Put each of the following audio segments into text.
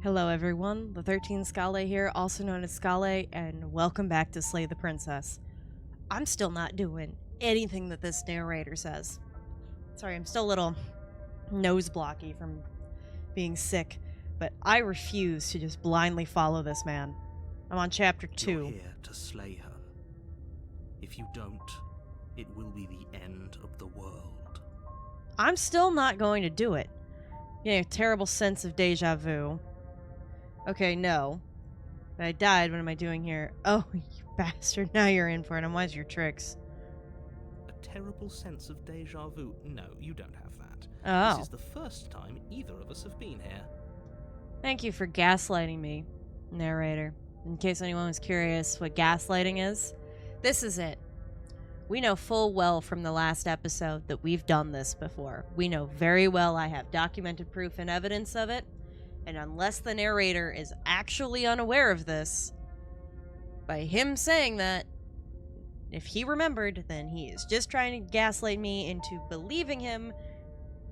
Hello everyone, the 13 Scale here, also known as Scale, and welcome back to Slay the Princess. I'm still not doing anything that this narrator says. Sorry, I'm still a little nose blocky from being sick, but I refuse to just blindly follow this man. I'm on chapter 2. You're here to slay her. If you don't, it will be the end of the world. I'm still not going to do it. Getting a terrible sense of deja vu. Okay, no. But I died, what am I doing here? Oh, you bastard, now you're in for it, and why's your tricks? A terrible sense of deja vu? No, you don't have that. Oh. This is the first time either of us have been here. Thank you for gaslighting me, narrator. In case anyone was curious what gaslighting is, this is it. We know full well from the last episode that we've done this before. We know very well I have documented proof and evidence of it, and unless the narrator is actually unaware of this, by him saying that, if he remembered, then he is just trying to gaslight me into believing him,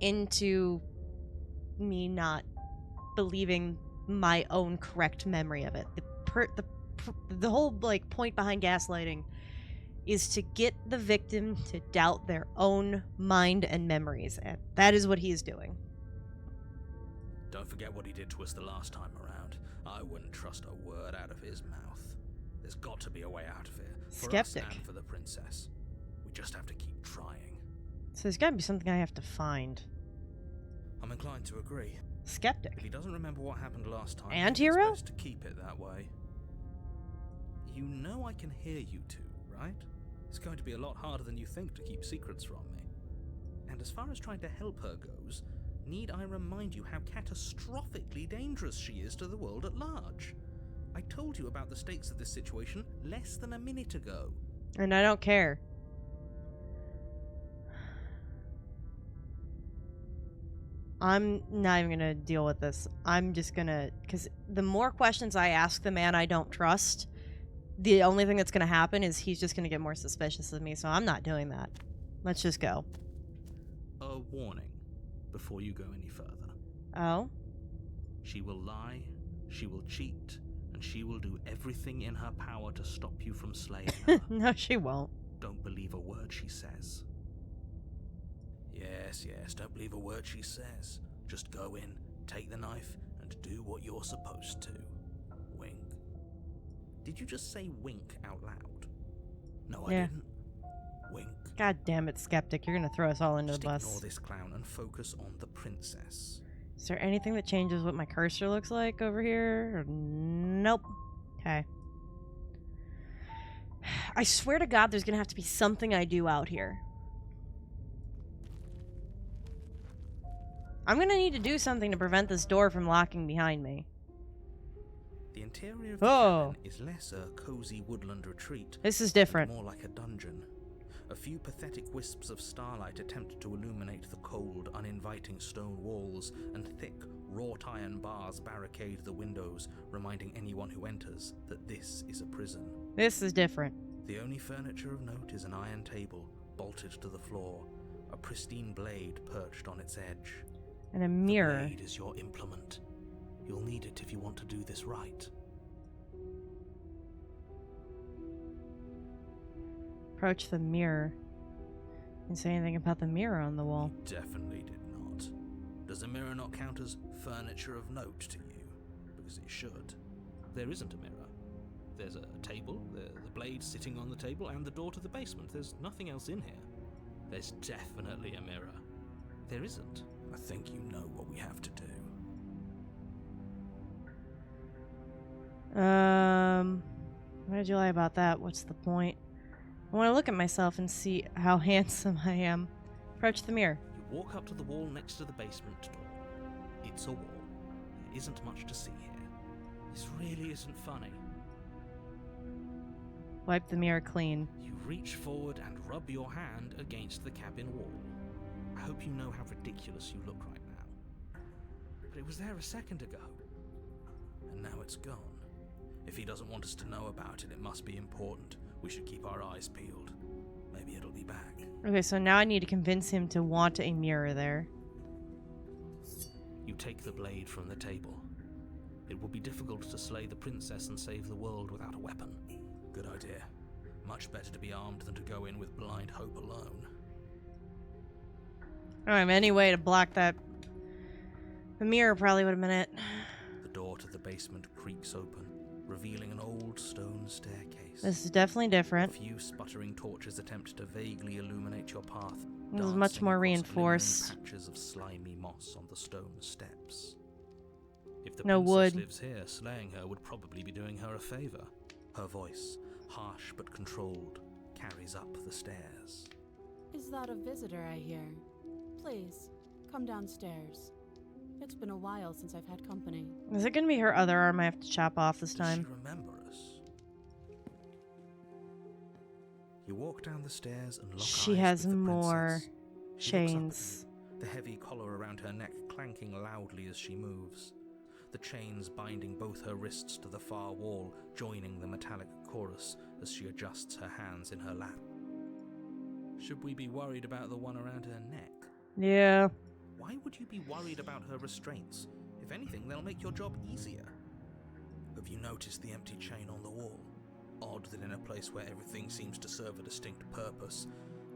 into me not believing my own correct memory of it. The whole point behind gaslighting is to get the victim to doubt their own mind and memories, and that is what he is doing. Don't forget what he did to us the last time around. I wouldn't trust a word out of his mouth. There's got to be a way out of here. For Skeptic. us and for the princess. We just have to keep trying. So there's gotta be something I have to find. I'm inclined to agree. Skeptic. If he doesn't remember what happened last time, Antihero? it's best to keep it that way. You know I can hear you two, right? It's going to be a lot harder than you think to keep secrets from me. And as far as trying to help her goes, need I remind you how catastrophically dangerous she is to the world at large? I told you about the stakes of this situation less than a minute ago. And I don't care. I'm not even gonna deal with this. I'm just gonna... Because the more questions I ask the man I don't trust, the only thing that's gonna happen is he's just gonna get more suspicious of me, so I'm not doing that. Let's just go. A warning before you go any further. Oh? She will lie, she will cheat, and she will do everything in her power to stop you from slaying her. No, she won't. Don't believe a word she says. Yes, don't believe a word she says. Just go in, take the knife, and do what you're supposed to. Wink. Did you just say wink out loud? No, I didn't. Wink. God damn it, Skeptic. You're gonna throw us all into Just the bus. ignore this clown and focus on the princess. Is there anything that changes what my cursor looks like over here? Nope. Okay. I swear to God there's gonna have to be something I do out here. I'm gonna need to do something to prevent this door from locking behind me. The interior of the cabin is less a cozy woodland retreat. This is different. More like a dungeon. A few pathetic wisps of starlight attempt to illuminate the cold, uninviting stone walls, and thick, wrought iron bars barricade the windows, reminding anyone who enters that this is a prison. This is different. The only furniture of note is an iron table, bolted to the floor, a pristine blade perched on its edge. And a mirror. The blade is your implement. You'll need it if you want to do this right. Approach the mirror. Didn't say anything about the mirror on the wall. You definitely did not. Does the mirror not count as furniture of note to you? Because it should. There isn't a mirror. There's a table, the blade sitting on the table, and the door to the basement. There's nothing else in here. There's definitely a mirror. There isn't. I think you know what we have to do. Why did you lie about that? What's the point? I want to look at myself and see how handsome I am. Approach the mirror. You walk up to the wall next to the basement door. It's a wall. There isn't much to see here. This really isn't funny. Wipe the mirror clean. You reach forward and rub your hand against the cabin wall. I hope you know how ridiculous you look right now. But it was there a second ago. And now it's gone. If he doesn't want us to know about it, it must be important. We should keep our eyes peeled. Maybe it'll be back. Okay, so now I need to convince him to want a mirror there. You take the blade from the table. It would be difficult to slay the princess and save the world without a weapon. Good idea. Much better to be armed than to go in with blind hope alone. Any way to block that. The mirror probably would have been it. The door to the basement creaks open, revealing an old stone staircase. This is definitely A different. few sputtering torches attempt to vaguely illuminate your path. This is much dancing more across reinforced. glimmering patches of slimy moss on the stone steps. If the No princess wood. lives here, slaying her would probably be doing her a favor. Her voice, harsh but controlled, carries up the stairs. Is that a visitor I hear? Please, come downstairs. It's been a while since I've had company. Is it gonna be her other arm I have to chop off this Does time? she remember us? You walk down the stairs and lock She eyes has with the more princess. She looks up at chains. you, the heavy collar around her neck clanking loudly as she moves. The chains binding both her wrists to the far wall, joining the metallic chorus as she adjusts her hands in her lap. Should we be worried about the one around her neck? Yeah. Why would you be worried about her restraints? If anything, they'll make your job easier. Have you noticed the empty chain on the wall? Odd that in a place where everything seems to serve a distinct purpose,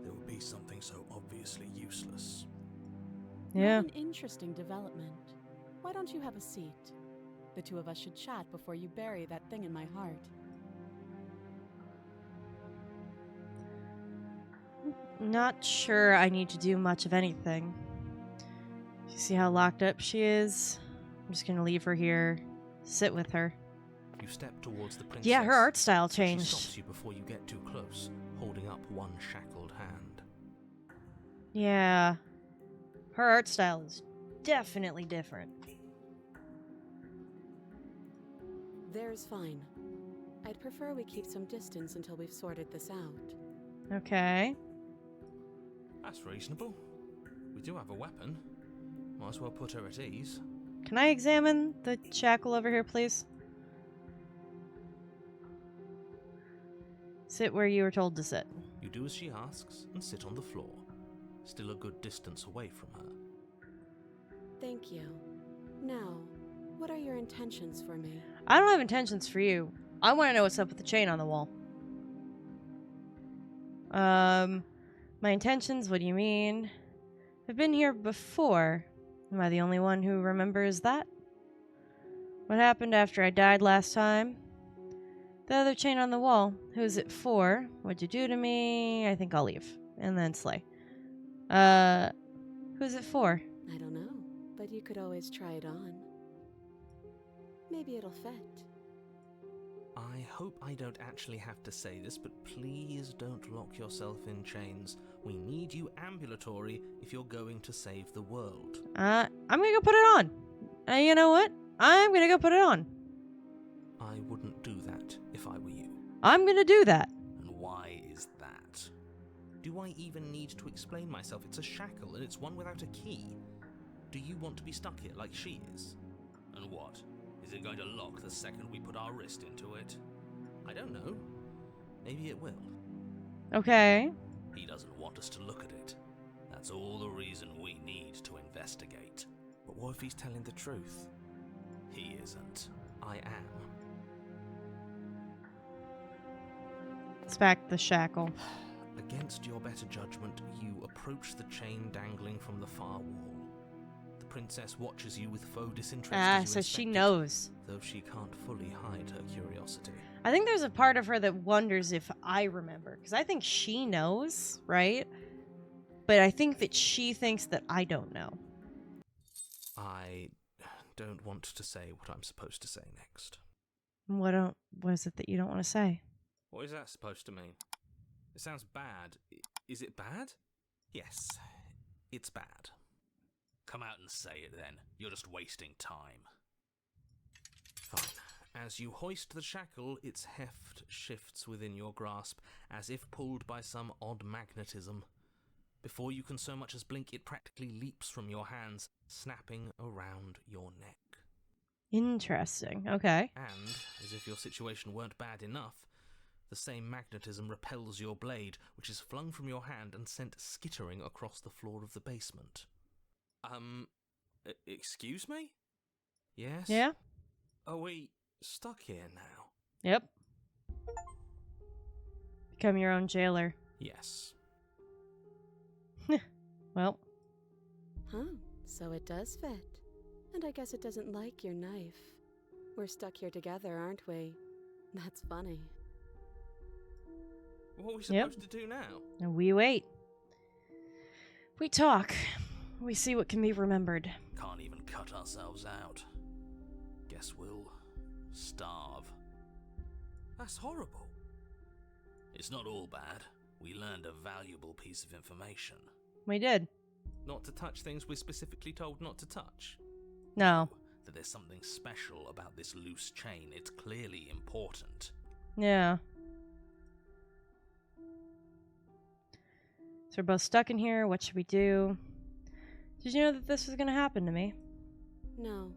there would be something so obviously useless. Yeah. What an interesting development. Why don't you have a seat? The two of us should chat before you bury that thing in my heart. Not sure I need to do much of anything. You see how locked up she is? I'm just gonna leave her here. Sit with her. You step towards the princess. Yeah, her art style She changed. stops you before you get too close, holding up one shackled hand. Yeah. Her art style is definitely different. There's fine. I'd prefer we keep some distance until we've sorted this out. Okay. That's reasonable. We do have a weapon. Might as well put her at ease. Can I examine the shackle over here, please? Sit where you were told to sit. You do as she asks and sit on the floor, still a good distance away from her. Thank you. Now, what are your intentions for me? I don't have intentions for you. I want to know what's up with the chain on the wall. My intentions? What do you mean? I've been here before. Am I the only one who remembers that? What happened after I died last time? The other chain on the wall. Who's it for? What'd you do to me? I think I'll leave. And then slay. Who's it for? I don't know, but you could always try it on. Maybe it'll fit. I hope I don't actually have to say this, but please don't lock yourself in chains. We need you ambulatory if you're going to save the world. I'm gonna go put it on. You know what? I'm gonna go put it on. I wouldn't do that if I were you. I'm gonna do that. And why is that? Do I even need to explain myself? It's a shackle and it's one without a key. Do you want to be stuck here like she is? And what? Is it going to lock the second we put our wrist into it? I don't know. Maybe it will. Okay. He doesn't want us to look at it. That's all the reason we need to investigate. But what if he's telling the truth? He isn't. I am. Let's back the shackle. Against your better judgment, you approach the chain dangling from the far wall. The princess watches you with faux disinterest as you So she inspect it, knows. though she can't fully hide her curiosity. I think there's a part of her that wonders if I remember. Because I think she knows, right? But I think that she thinks that I don't know. I don't want to say what I'm supposed to say next. What is it that you don't want to say? What is that supposed to mean? It sounds bad. Is it bad? Yes, it's bad. Come out and say it then. You're just wasting time. Fine. As you hoist the shackle, its heft shifts within your grasp, as if pulled by some odd magnetism. Before you can so much as blink, it practically leaps from your hands, snapping around your neck. Interesting. Okay. And, as if your situation weren't bad enough, the same magnetism repels your blade, which is flung from your hand and sent skittering across the floor of the basement. Excuse me? Yes? Yeah? Are we stuck here now? Yep. Become your own jailer. Yes. Well, Huh, so it does fit. And I guess it doesn't like your knife. We're stuck here together, aren't we? That's funny. What are we Yep. supposed to do now? and we wait. We talk. We see what can be remembered. Can't even cut ourselves out. Guess we'll starve. That's horrible. It's not all bad. We learned a valuable piece of information. We did. Not to touch things we're specifically told not to touch. No. That there's something special about this loose chain. It's clearly important. Yeah. So we're both stuck in here. What should we do? Did you know that this was going to happen to me? No.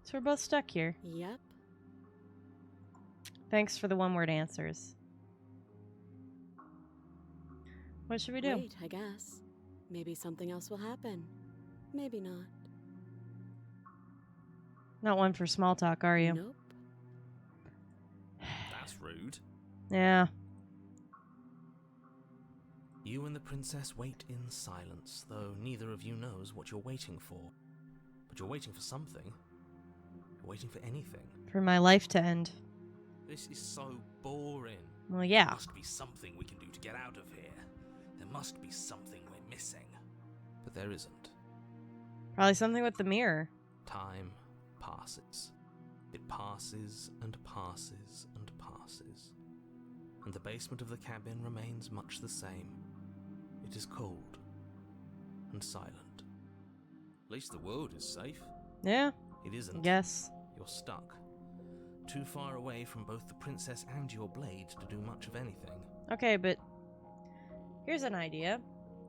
So we're both stuck here. Yep. Thanks for the one-word answers. What should we do? Wait, I guess. Maybe something else will happen. Maybe not. Not one for small talk, are you? Nope. That's rude. Yeah. You and the princess wait in silence, though neither of you knows what you're waiting for. But you're waiting for something. You're waiting for anything. For my life to end. This is so boring. Well, There yeah. must be something we can do to get out of here. There must be something we're missing. But there isn't. Probably something with the mirror. Time passes. It passes and passes and passes. And the basement of the cabin remains much the same. It is cold and silent. At least the world is safe. Yeah, It I isn't. guess. You're stuck. Too far away from both the princess and your blade to do much of anything. Okay, but here's an idea.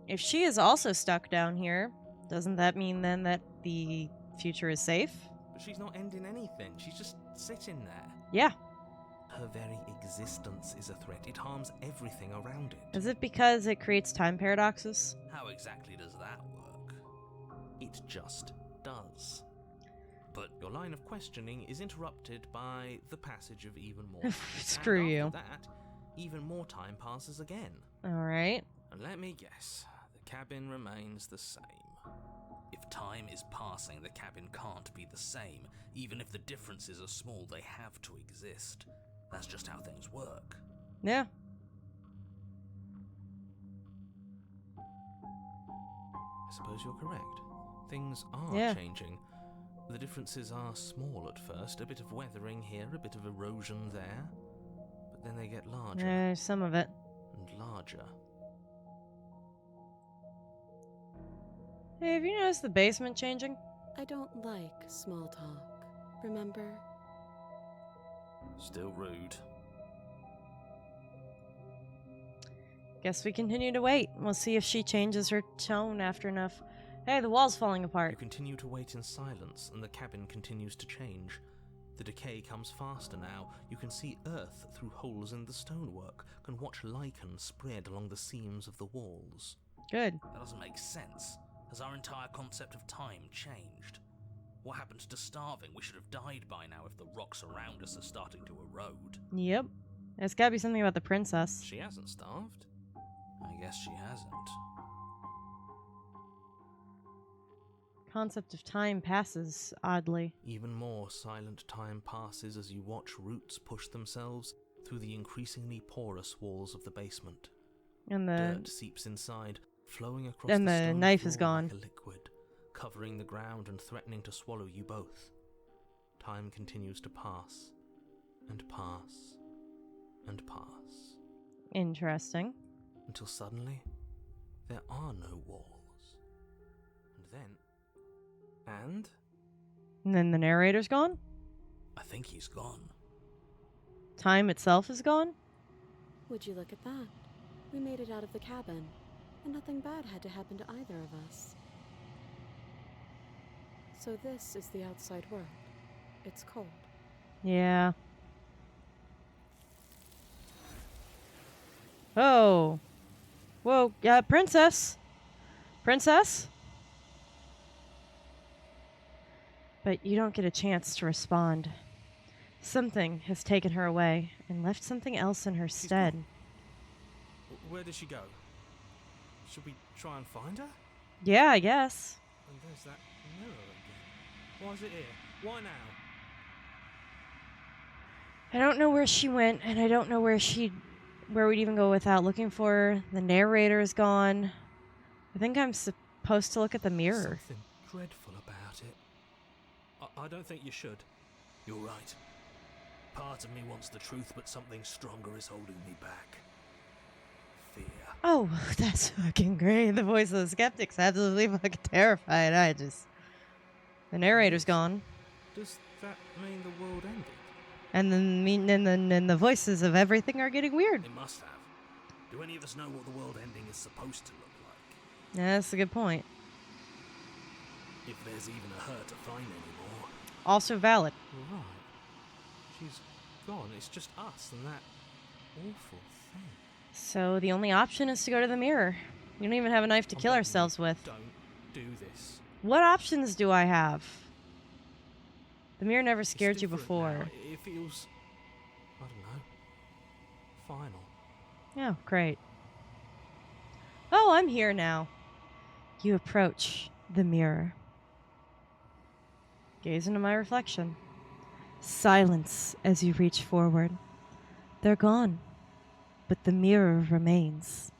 If she is also stuck down here, doesn't that mean then that the future is safe? But she's not ending anything. She's just sitting there. Yeah. Her very existence is a threat. It harms everything around it. Is it because it creates time paradoxes? How exactly does that work? It just does. But your line of questioning is interrupted by the passage of even more time. Screw and you. after that, even more time passes again. Alright. And let me guess, the cabin remains the same. If time is passing, the cabin can't be the same. Even if the differences are small, they have to exist. That's just how things work. Yeah. I suppose you're correct. Things are Yeah. changing. The differences are small at first, a bit of weathering here, a bit of erosion there. But then they get larger There's some of it. and larger. Hey, have you noticed the basement changing? I don't like small talk. Remember? Still rude. Guess we continue to wait. We'll see if she changes her tone after enough. Hey, the wall's falling You apart. continue to wait in silence, and the cabin continues to change. The decay comes faster now. You can see earth through holes in the stonework, can watch lichen spread along the seams of the walls. Good. That doesn't make sense. Has our entire concept of time changed? What happened to starving? We should have died by now if the rocks around us are starting to erode. Yep. There's gotta be something about the princess. She hasn't starved. I guess she hasn't. Concept of time passes, oddly. Even more silent time passes as you watch roots push themselves through the increasingly porous walls of the basement. And Dirt the... seeps inside, flowing across And the the stone knife floor is gone. like a liquid, covering the ground and threatening to swallow you both. Time continues to pass, and pass, and pass, Interesting. until suddenly there are no walls. And then... And then the narrator's gone? I think he's gone. Time itself is gone? Would you look at that? We made it out of the cabin, and nothing bad had to happen to either of us. So this is the outside world. It's cold. Yeah. Oh. Whoa, princess? Princess? But you don't get a chance to respond. Something has taken her away and left something else in her stead. gone. Where did she go? Should we try and find her? Yeah, I guess. And there's that mirror again. Why is it here? Why now? I don't know where she went, and I don't know where we'd even go without looking for her. The narrator is gone. I think I'm supposed to look at the mirror. Something dreadful about it. I don't think you should. You're right. Part of me wants the truth, but something stronger is holding me back. Fear. Oh, that's fucking great. The voice of the skeptic's absolutely fucking terrified. The narrator's gone. Does that mean the world ended? And then the voices of everything are getting weird. It must have. Do any of us know what the world ending is supposed to look like? Yeah, that's a good point. If there's even a her to find anymore. Also valid. Right. She's gone. It's just us and that awful thing. So the only option is to go to the mirror. We don't even have a knife to kill ourselves with. Don't do this. What options do I have? The mirror never It's scared you different before. now. It feels, I don't know, final. Oh, great. Oh, I'm here now. You approach the mirror. Gaze into my reflection. Silence as you reach forward. They're gone, but the mirror remains.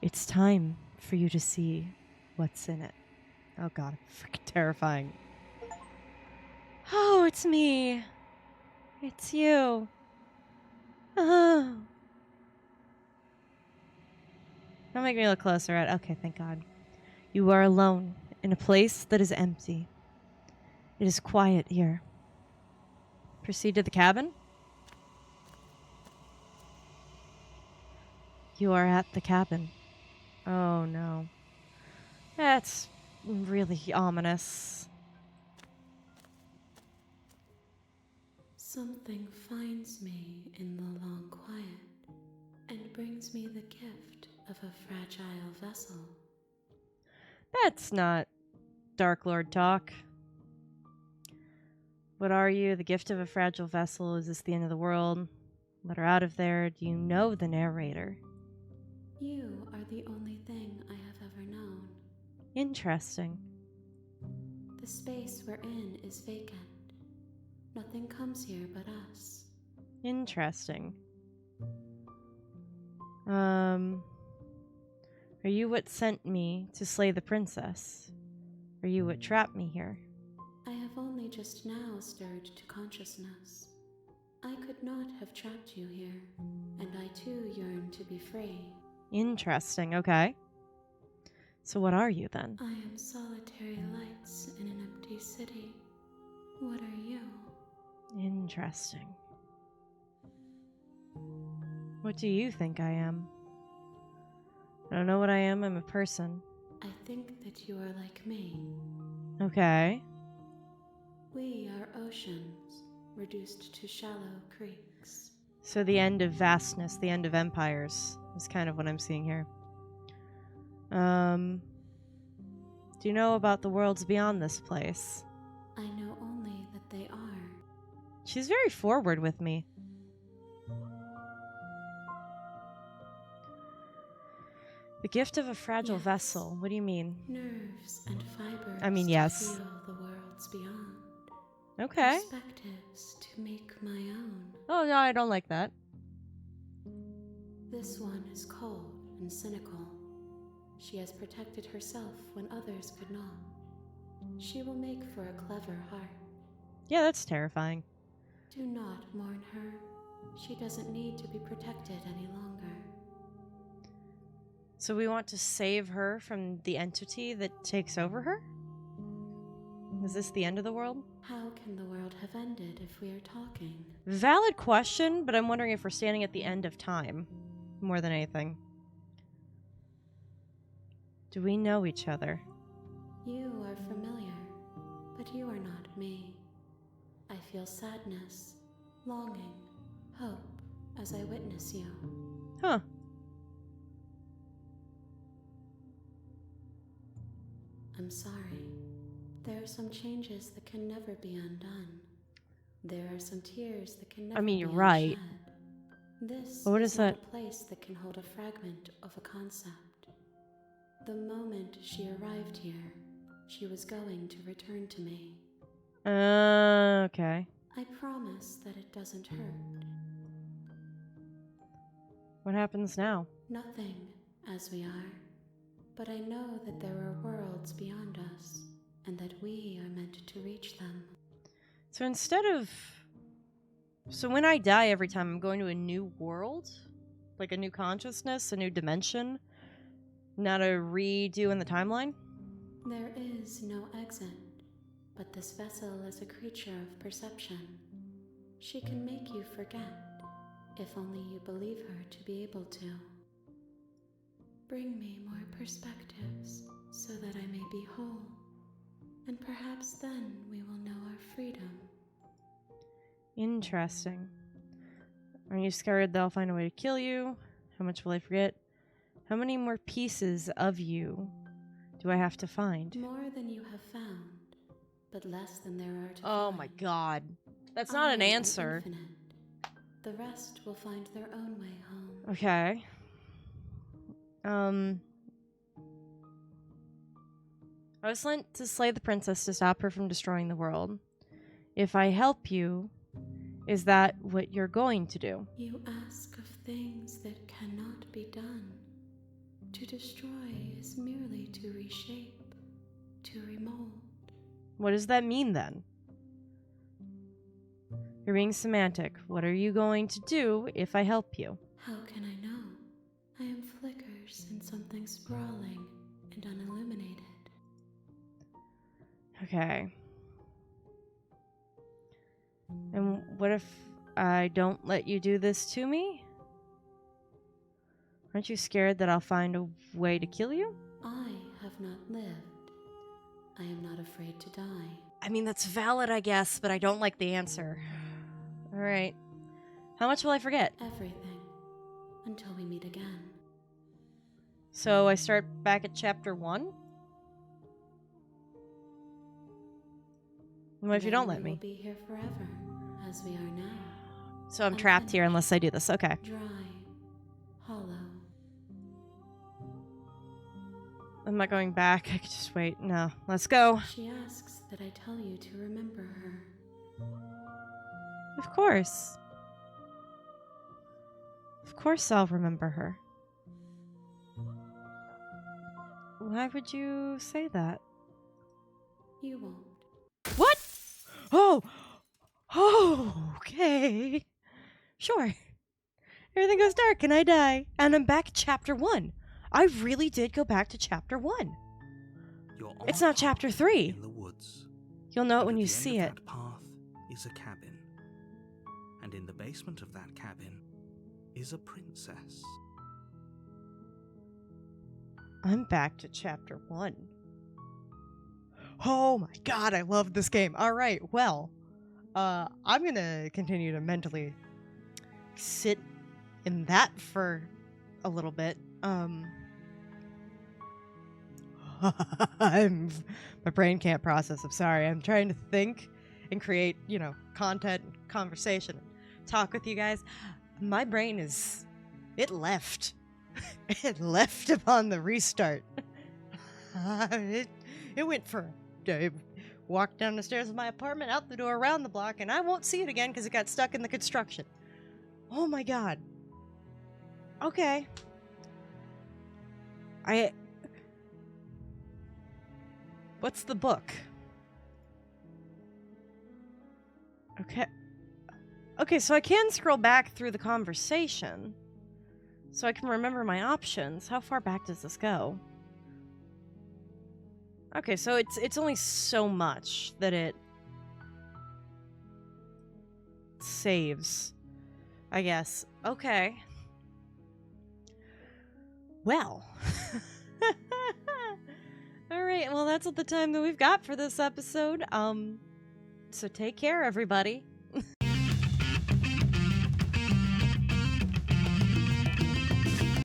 It's time for you to see what's in it. Oh god, freaking terrifying. Oh, it's me. It's you. Oh. Don't make me look closer at. Okay, thank God. You are alone in a place that is empty. It is quiet here. Proceed to the cabin. You are at the cabin. Oh no. That's really ominous. Something finds me in the long quiet and brings me the gift of a fragile vessel. That's not Dark Lord talk. What are you? The gift of a fragile vessel? Is this the end of the world? Let her out of there. Do you know the narrator? You are the only thing I have ever known. Interesting. The space we're in is vacant. Nothing comes here but us. Interesting. Are you what sent me to slay the princess? Are you what trapped me here? I have only just now stirred to consciousness. I could not have trapped you here, and I too yearn to be free. Interesting, okay. So what are you then? I am solitary lights in an empty city. What are you? Interesting. What do you think I am? I don't know what I am. I'm a person. I think that you are like me. Okay. We are oceans, reduced to shallow creeks. So the end of vastness, the end of empires is kind of what I'm seeing here. Do you know about the worlds beyond this place? I know only that they are. She's very forward with me. The gift of a fragile Yes. vessel. What do you mean? Nerves and fibers I mean, to yes. feel the worlds beyond. Okay. Perspectives to make my own. Oh, no, I don't like that. This one is cold and cynical. She has protected herself when others could not. She will make for a clever heart. Yeah, that's terrifying. Do not mourn her. She doesn't need to be protected any longer. So we want to save her from the entity that takes over her? Is this the end of the world? How can the world have ended if we are talking? Valid question, but I'm wondering if we're standing at the end of time, more than anything. Do we know each other? You are familiar, but you are not me. I feel sadness, longing, hope as I witness you. Huh. I'm sorry. There are some changes that can never be undone. There are some tears that can never I mean, be you're right. unshed. This But what is is not that? a place that can hold a fragment of a concept. The moment she arrived here, she was going to return to me. Okay. I promise that it doesn't hurt. What happens now? Nothing, as we are. But I know that there are worlds beyond us, and that we are meant to reach them. So instead of... So when I die every time, I'm going to a new world? Like a new consciousness, a new dimension? Not a redo in the timeline? There is no exit, but this vessel is a creature of perception. She can make you forget, if only you believe her to be able to. Bring me more perspectives, so that I may be whole, and perhaps then we will know our freedom. Interesting. Are you scared they'll find a way to kill you? How much will I forget? How many more pieces of you do I have to find? More than you have found, but less than there are to Oh find. my god. That's not an I am answer. infinite. The rest will find their own way home. Okay. I was sent to slay the princess to stop her from destroying the world. If I help you, is that what you're going to do? You ask of things that cannot be done. To destroy is merely to reshape, to remold. What does that mean then? You're being semantic. What are you going to do if I help you? How can I know? I am flickers in something sprawling and unilluminated. Okay. And what if I don't let you do this to me? Aren't you scared that I'll find a way to kill you? I have not lived. I am not afraid to die. I mean, that's valid, I guess, but I don't like the answer. Alright. How much will I forget? Everything. Until we meet again. So I start back at chapter 1? What if you don't let We me? will be here forever, as we are now. So I'm trapped here unless I do this. Okay. Dry. Hollow. I'm not going back. I could just wait. No. Let's go. She asks that I tell you to remember her. Of course. Of course I'll remember her. Why would you say that? You won't. What? Oh! Oh, okay. Sure. Everything goes dark and I die. And I'm back at chapter 1. I really did go back to chapter 1. You're on It's a not path chapter 3. in the woods. You'll know it And when at you the end see of it. That path is a cabin. And in the basement of that cabin is a princess. I'm back to chapter 1. Oh my god, I love this game. Alright, well, I'm gonna continue to mentally sit in that for a little bit. My brain can't process. I'm sorry. I'm trying to think and create, content, and conversation, and talk with you guys. My brain it left. It left upon the restart. It went for walked down the stairs of my apartment, out the door, around the block, and I won't see it again because it got stuck in the construction. Oh my god. Okay. What's the book? Okay. Okay, so I can scroll back through the conversation. So I can remember my options. How far back does this go? Okay, so it's only so much that it saves, I guess. Okay. Well. Alright, well that's all the time that we've got for this episode. So take care, everybody.